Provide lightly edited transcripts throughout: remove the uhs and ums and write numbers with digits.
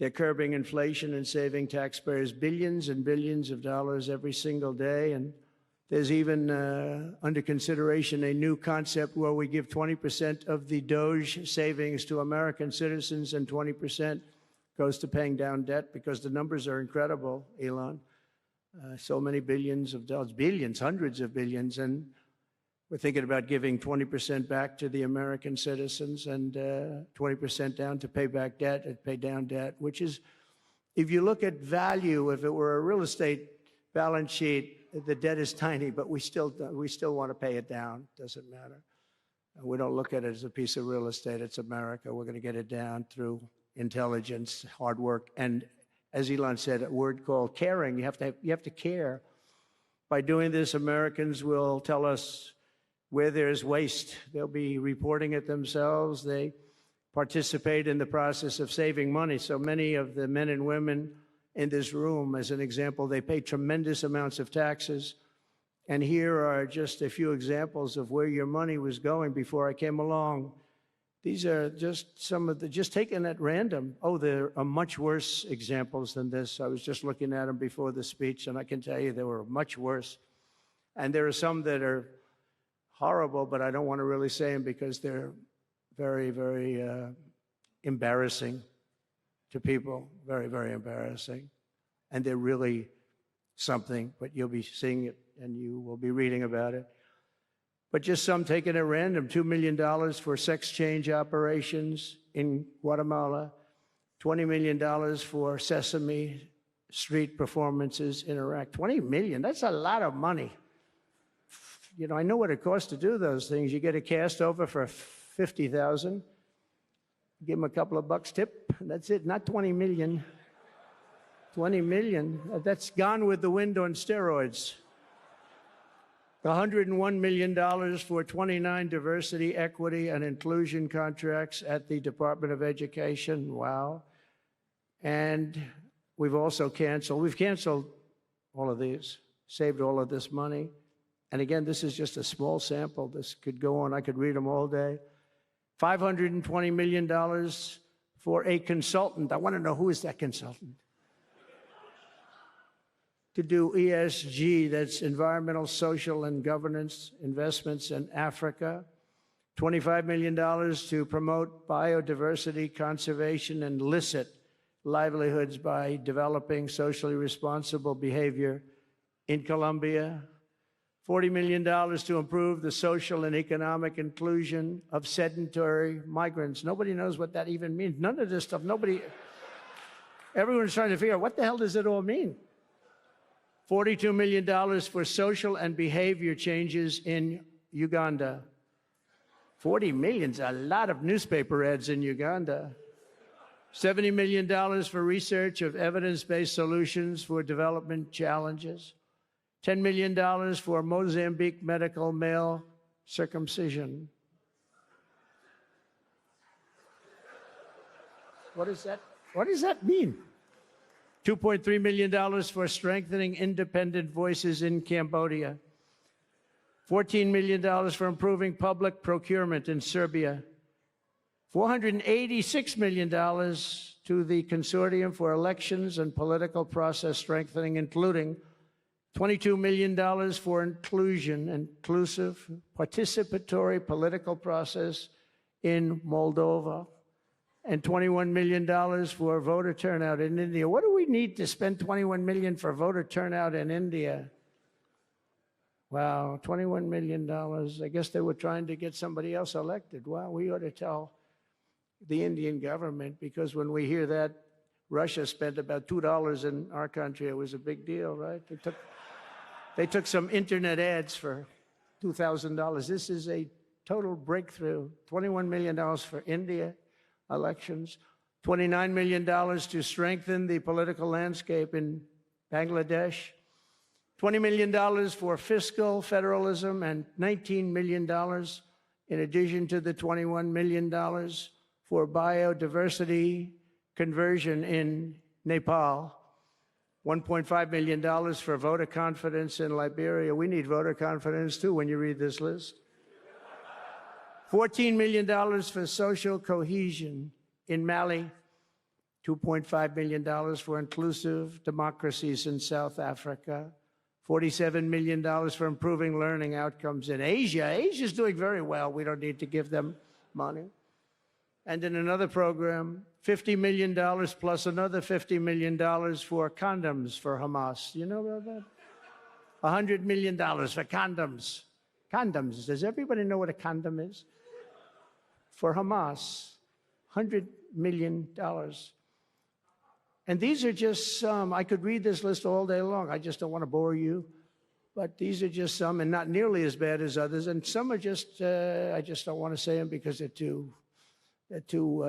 They're curbing inflation and saving taxpayers billions and billions of dollars every single day. And there's even under consideration a new concept where we give 20% of the DOGE savings to American citizens and 20% goes to paying down debt, because the numbers are incredible, Elon. So many billions of dollars, billions, hundreds of billions. And we're thinking about giving 20% back to the American citizens and 20% down to pay back debt and pay down debt, which is, if you look at value, if it were a real estate balance sheet, the debt is tiny, but we still want to pay it down. Doesn't matter. We don't look at it as a piece of real estate. It's America. We're going to get it down through intelligence, hard work, and, as Elon said, a word called caring. You have to care. By doing this, Americans will tell us where there's waste. They'll be reporting it themselves. They participate in the process of saving money. So many of the men and women in this room, as an example, they pay tremendous amounts of taxes. And here are just a few examples of where your money was going before I came along. These are just some of the, just taken at random. Oh, there are much worse examples than this. I was just looking at them before the speech, and I can tell you they were much worse. And there are some that are horrible, but I don't want to really say them because they're very, very embarrassing to people. Very, very embarrassing. And they're really something, but you'll be seeing it and you will be reading about it. But just some taken at random: $2 million for sex change operations in Guatemala, $20 million for Sesame Street performances in Iraq. $20 million, that's a lot of money. You know, I know what it costs to do those things. You get a cast over for $50,000, give them a couple of bucks tip, that's it, not 20 million. 20 million, that's Gone with the Wind on steroids. $101 million for 29 diversity, equity, and inclusion contracts at the Department of Education. Wow. And we've canceled all of these, saved all of this money. And again, this is just a small sample. This could go on. I could read them all day. $520 million for a consultant. I want to know, who is that consultant? To do ESG, that's environmental, social, and governance investments in Africa. $25 million to promote biodiversity, conservation, and illicit livelihoods by developing socially responsible behavior in Colombia. $40 million to improve the social and economic inclusion of sedentary migrants. Nobody knows what that even means. None of this stuff, everyone's trying to figure out, what the hell does it all mean? $42 million for social and behavior changes in Uganda. 40 million's a lot of newspaper ads in Uganda. $70 million for research of evidence-based solutions for development challenges. $10 million for Mozambique medical male circumcision. What does that mean? $2.3 million for strengthening independent voices in Cambodia. $14 million for improving public procurement in Serbia. $486 million to the Consortium for Elections and Political Process Strengthening, including $22 million for inclusive, participatory political process in Moldova, and $21 million for voter turnout in India. What do we need to spend $21 million for voter turnout in India? Wow, $21 million. I guess they were trying to get somebody else elected. Well, we ought to tell the Indian government, because when we hear that Russia spent about $2 in our country, it was a big deal, right? They took some internet ads for $2,000. This is a total breakthrough. $21 million for India elections. $29 million to strengthen the political landscape in Bangladesh. $20 million for fiscal federalism, and $19 million in addition to the $21 million for biodiversity conversion in Nepal. $1.5 million for voter confidence in Liberia. We need voter confidence too when you read this list. $14 million for social cohesion in Mali. $2.5 million for inclusive democracies in South Africa, $47 million for improving learning outcomes in Asia. Asia's doing very well. We don't need to give them money. And in another program, $50 million plus another $50 million for condoms for Hamas. You know about that? $100 million for condoms. Condoms. Does everybody know what a condom is? For Hamas, $100 million. And these are just some. I could read this list all day long. I just don't want to bore you. But these are just some, and not nearly as bad as others. And some are just, I just don't want to say them because they're too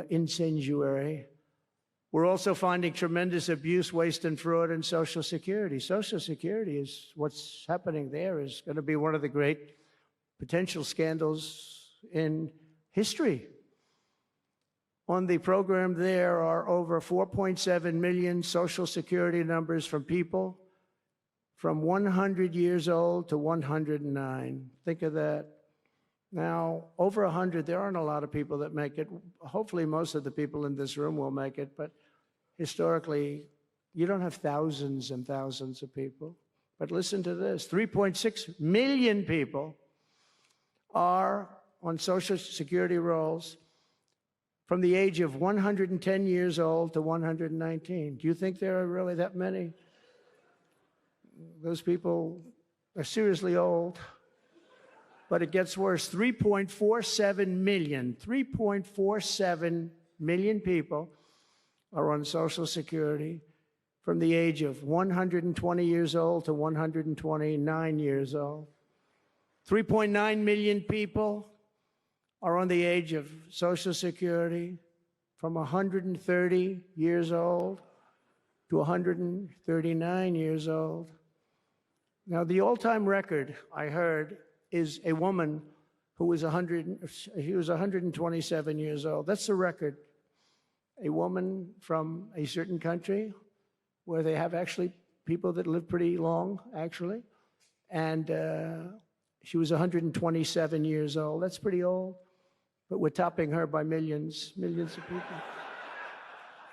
incendiary. We're also finding tremendous abuse, waste, and fraud in Social Security. Social Security is what's happening there is going to be one of the great potential scandals in history. On the program, there are over 4.7 million Social Security numbers from people from 100 years old to 109. Think of that. Now, over 100, there aren't a lot of people that make it. Hopefully, most of the people in this room will make it, but historically, you don't have thousands and thousands of people. But listen to this, 3.6 million people are on Social Security rolls from the age of 110 years old to 119. Do you think there are really that many? Those people are seriously old. But it gets worse. 3.47 million people are on Social Security from the age of 120 years old to 129 years old. 3.9 million people are on the age of Social Security from 130 years old to 139 years old. Now, the all-time record, I heard, is a woman who was 127 years old. That's the record. A woman from a certain country where they have actually people that live pretty long, actually. And she was 127 years old. That's pretty old. But we're topping her by millions of people.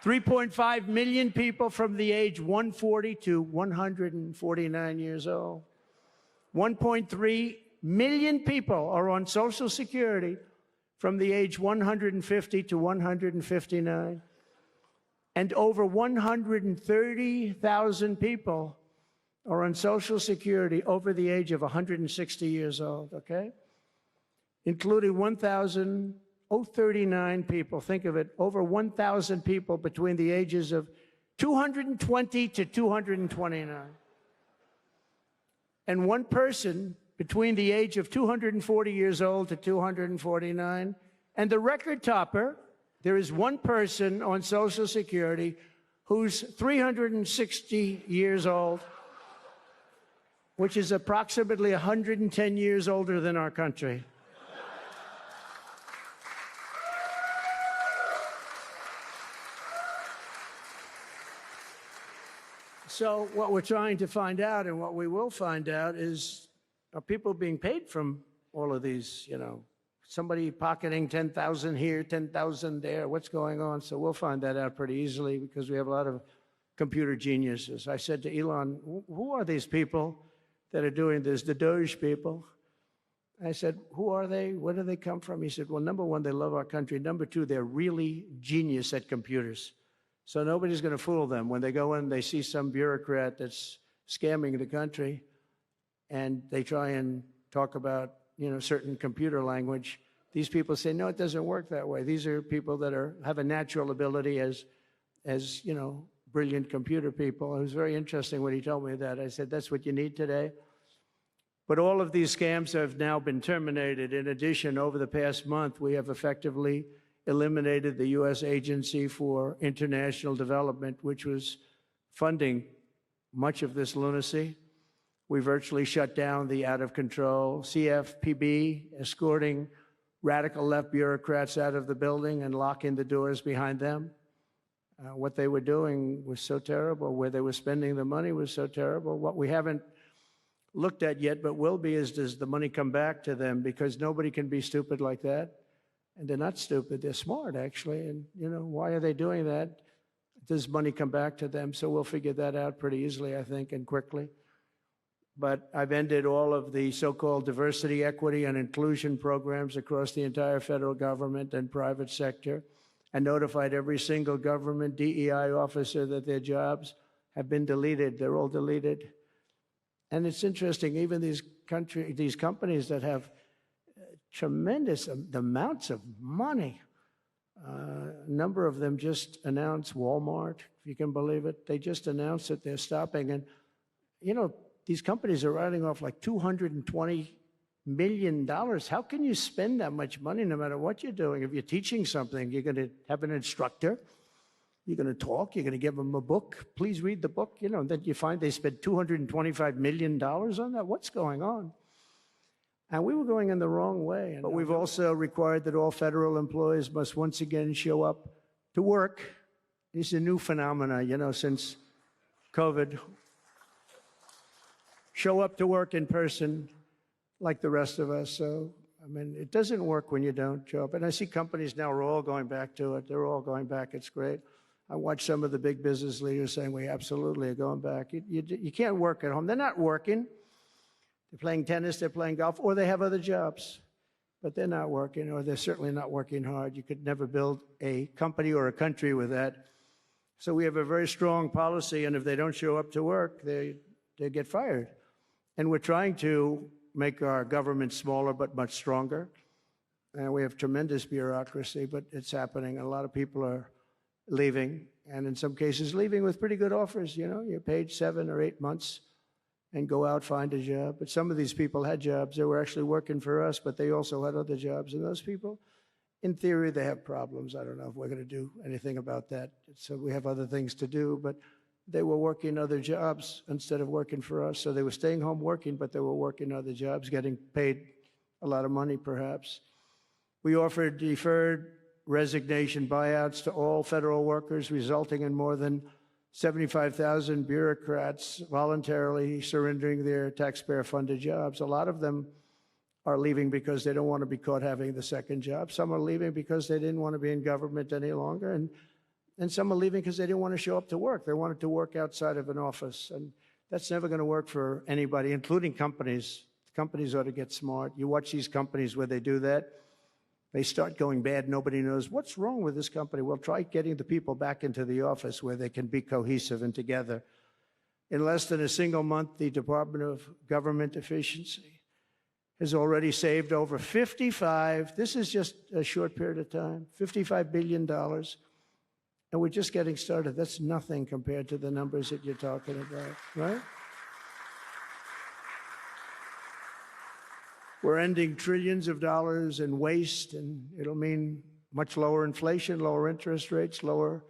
3.5 million people from the age 140 to 149 years old. 1.3 million people are on Social Security from the age 150 to 159. And over 130,000 people are on Social Security over the age of 160 years old, okay? Including 1,039 people. Think of it, over 1,000 people between the ages of 220 to 229. And one person between the age of 240 years old to 249. And the record topper, there is one person on Social Security who's 360 years old, which is approximately 110 years older than our country. So what we're trying to find out, and what we will find out, is are people being paid from all of these, you know, somebody pocketing 10,000 here, 10,000 there, what's going on? So we'll find that out pretty easily because we have a lot of computer geniuses. I said to Elon, who are these people that are doing this, the DOGE people? I said, who are they? Where do they come from? He said, well, number one, they love our country. Number two, they're really genius at computers. So nobody's going to fool them. When they go in, they see some bureaucrat that's scamming the country, and they try and talk about, you know, certain computer language. These people say, no, it doesn't work that way. These are people that have a natural ability as you know, brilliant computer people. It was very interesting when he told me that. I said, that's what you need today. But all of these scams have now been terminated. In addition, over the past month, we have effectively eliminated the U.S. Agency for International Development, which was funding much of this lunacy. We virtually shut down the out-of-control CFPB, escorting radical left bureaucrats out of the building and locking the doors behind them. What they were doing was so terrible. Where they were spending the money was so terrible. What we haven't looked at yet, but will be, is does the money come back to them? Because nobody can be stupid like that. And they're not stupid. They're smart, actually. And, you know, why are they doing that? does money come back to them? So we'll figure that out pretty easily, I think, and quickly. But I've ended all of the so-called diversity, equity, and inclusion programs across the entire federal government and private sector, and notified every single government DEI officer that their jobs have been deleted. They're all deleted. And it's interesting, even these companies that have tremendous amounts of money, a number of them just announced, Walmart, if you can believe it, they just announced that they're stopping. And, you know, these companies are writing off like $220 million. How can you spend that much money no matter what you're doing? If you're teaching something, you're going to have an instructor. You're going to talk. You're going to give them a book. Please read the book. You know, and then you find they spent $225 million on that. What's going on? And we were going in the wrong way. But we've also required that all federal employees must once again show up to work. It's a new phenomena, you know, since COVID. Show up to work in person like the rest of us. So, I mean, it doesn't work when you don't show up. And I see companies now are all going back to it. They're all going back. It's great. I watch some of the big business leaders saying we absolutely are going back. You can't work at home. They're not working. They're playing tennis, they're playing golf, or they have other jobs. But they're not working, or they're certainly not working hard. You could never build a company or a country with that. So we have a very strong policy, and if they don't show up to work, they get fired. And we're trying to make our government smaller but much stronger. And we have tremendous bureaucracy, but it's happening. And a lot of people are leaving, and in some cases leaving with pretty good offers. You know, you're paid 7 or 8 months and go out, find a job. But some of these people had jobs. They were actually working for us, but they also had other jobs. And those people, in theory, they have problems. I don't know if we're going to do anything about that. So we have other things to do, but they were working other jobs instead of working for us. So they were staying home working, but they were working other jobs, getting paid a lot of money, perhaps. We offered deferred resignation buyouts to all federal workers, resulting in more than 75,000 bureaucrats voluntarily surrendering their taxpayer-funded jobs. A lot of them are leaving because they don't want to be caught having the second job. Some are leaving because they didn't want to be in government any longer. And some are leaving because they didn't want to show up to work. They wanted to work outside of an office. And that's never going to work for anybody, including companies. Companies ought to get smart. You watch these companies where they do that. They start going bad. Nobody knows what's wrong with this company. Well, try getting the people back into the office where they can be cohesive and together. In less than a single month, the Department of Government Efficiency has already saved over this is just a short period of time, $55 billion. And we're just getting started. That's nothing compared to the numbers that you're talking about, right? We're ending trillions of dollars in waste, and it'll mean much lower inflation, lower interest rates, lower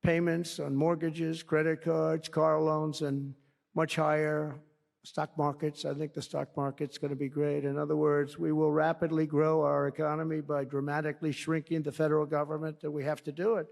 payments on mortgages, credit cards, car loans, and much higher stock markets. I think the stock market's going to be great. In other words, we will rapidly grow our economy by dramatically shrinking the federal government, and we have to do it.